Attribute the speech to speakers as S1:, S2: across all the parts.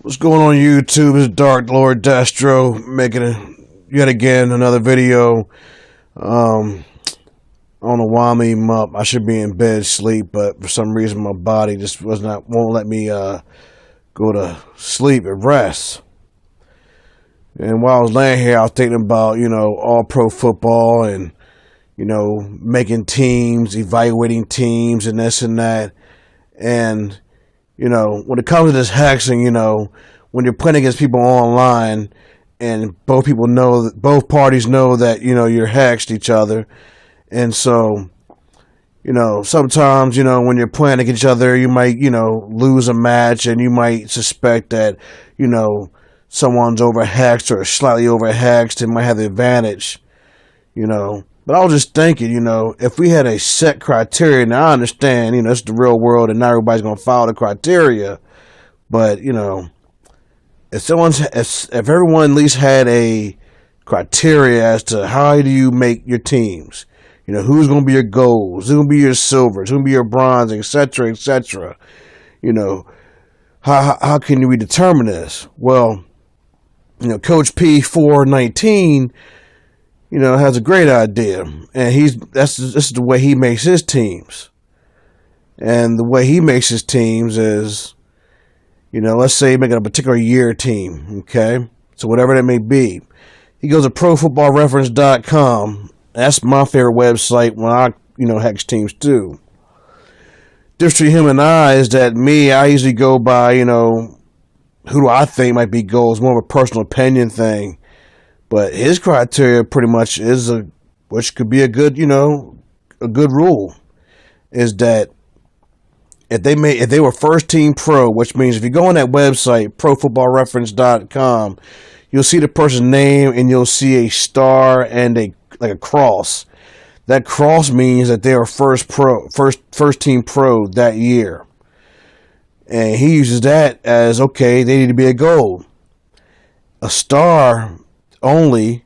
S1: What's going on YouTube? It's Dark Lord Destro making yet again another video. I don't know why I'm even up. I should be in bed sleep, but for some reason my body just won't let me go to sleep and rest. And while I was laying here, I was thinking about all pro football and making teams, evaluating teams, and this and that, and when it comes to this hexing, when you're playing against people online and both parties know that, you're hexed each other. And so, sometimes, when you're playing against each other, you might, lose a match and you might suspect that, someone's over hexed or slightly over hexed and might have the advantage, But I was just thinking, if we had a set criteria, now I understand, it's the real world and not everybody's going to follow the criteria. But, if everyone at least had a criteria as to how do you make your teams, who's going to be your golds, who's going to be your silvers, who's going to be your bronze, etc., etc., how can we determine this? Well, Coach P419, has a great idea, and this is the way he makes his teams. And the way he makes his teams is, let's say making a particular year team, okay? So whatever that may be. He goes to profootballreference.com. That's my favorite website when I, hex teams too. Difference between him and I is that I usually go by, who do I think might be goals, more of a personal opinion thing. But his criteria pretty much is which could be a good rule, is that if they were first team pro, which means if you go on that website, profootballreference.com, you'll see the person's name and you'll see a star and a cross. That cross means that they were first team pro that year. And he uses that as, okay, they need to be a gold. A star only,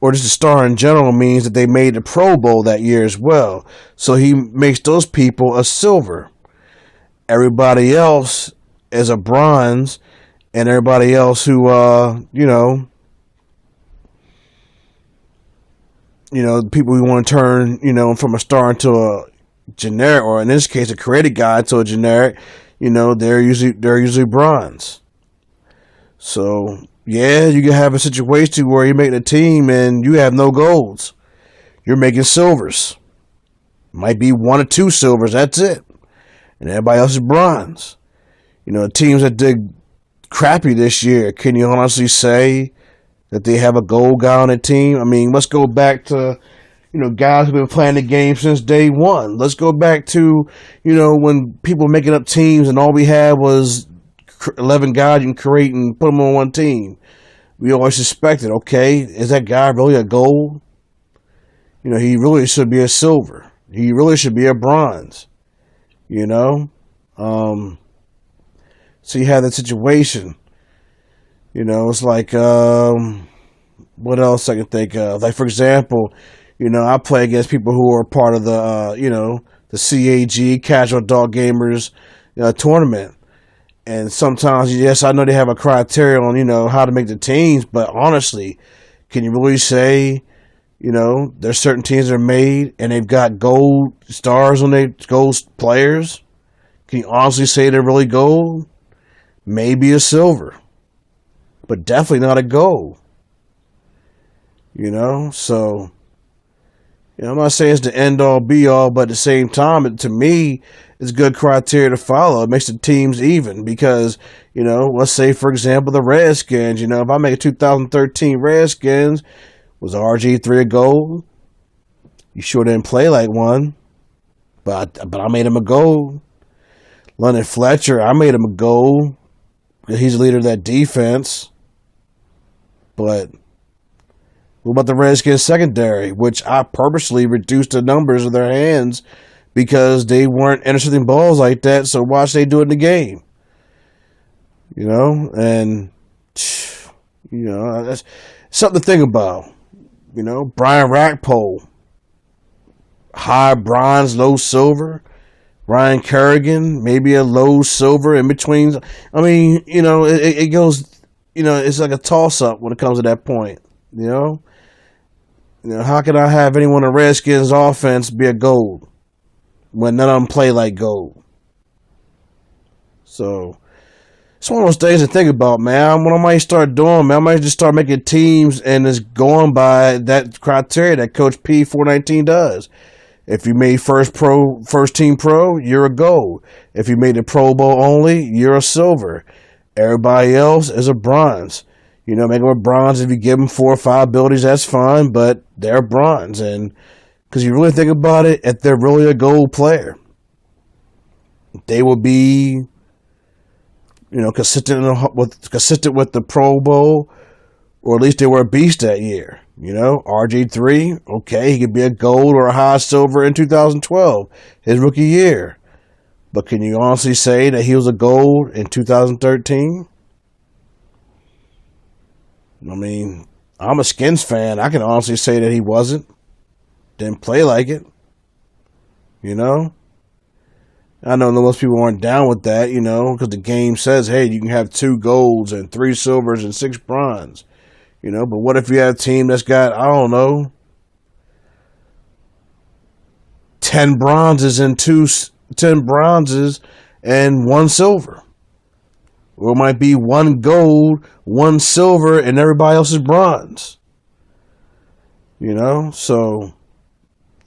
S1: or just a star in general, means that they made the Pro Bowl that year as well. So he makes those people a silver. Everybody else is a bronze, and everybody else who, people we want to turn, from a star into a generic, or in this case, a created guy to a generic, they're usually bronze. So yeah, you can have a situation where you're making a team and you have no golds. You're making silvers. Might be one or two silvers, that's it. And everybody else is bronze. Teams that did crappy this year, can you honestly say that they have a gold guy on the team? I mean, let's go back to, guys who've been playing the game since day one. Let's go back to, when people were making up teams and all we had was 11 guys you can create and put them on one team. We always suspected, okay, is that guy really a gold? He really should be a silver. He really should be a bronze. So you have that situation. It's like, what else I can think of? Like, for example, I play against people who are part of the, the CAG, Casual Adult Gamers tournament. And sometimes, yes, I know they have a criteria on, how to make the teams, but honestly, can you really say, there's certain teams that are made and they've got gold stars on their gold players? Can you honestly say they're really gold? Maybe a silver, but definitely not a gold. So, I'm not saying it's the end all be all, but at the same time, to me, it's good criteria to follow. It makes the teams even because, let's say, for example, the Redskins, if I make a 2013 Redskins, was RG3 a gold? You sure didn't play like one, but I made him a gold. London Fletcher, I made him a gold. He's the leader of that defense. But what about the Redskins secondary, which I purposely reduced the numbers of their hands because they weren't intercepting balls like that, so watch they do it in the game. And that's something to think about. Brian Rackpole, high bronze, low silver. Ryan Kerrigan, maybe a low silver in between. I mean, it goes, it's like a toss-up when it comes to that point, how can I have anyone in Redskins offense be a gold when none of them play like gold? So it's one of those things to think about, man. What I might start doing, man, I might just start making teams and just going by that criteria that Coach P419 does. If you made first team pro, you're a gold. If you made the Pro Bowl only, you're a silver. Everybody else is a bronze. Make them a bronze. If you give them 4 or 5 abilities, that's fine, but they're bronze. And because you really think about it, if they're really a gold player, they will be, consistent with the Pro Bowl, or at least they were a beast that year. RG3, okay, he could be a gold or a high silver in 2012, his rookie year. But can you honestly say that he was a gold in 2013? I mean, I'm a Skins fan. I can honestly say that he wasn't. Didn't play like it. I know most people aren't down with that, because the game says, hey, you can have 2 golds and 3 silvers and 6 bronze. But what if you have a team that's got, I don't know, 10 bronzes and 1 silver? Or it might be 1 gold, 1 silver, and everybody else is bronze. So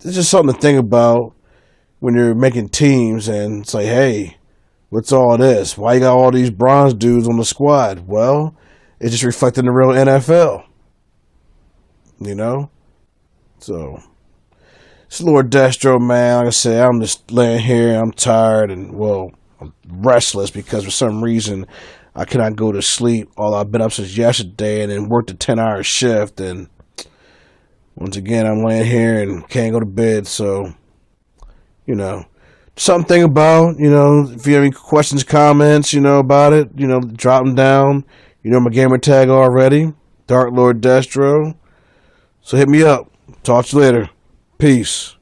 S1: it's just something to think about when you're making teams and it's like, hey, what's all this? Why you got all these bronze dudes on the squad? Well, it's just reflecting the real NFL. So it's Lord Destro, man. Like I said, I'm just laying here. I'm tired and, I'm restless because for some reason I cannot go to sleep. I've been up since yesterday and then worked a 10-hour shift. And once again, I'm laying here and can't go to bed. So, something to think about. If you have any questions, comments, about it, drop them down. My gamer tag already, Dark Lord Destro. So hit me up. Talk to you later. Peace.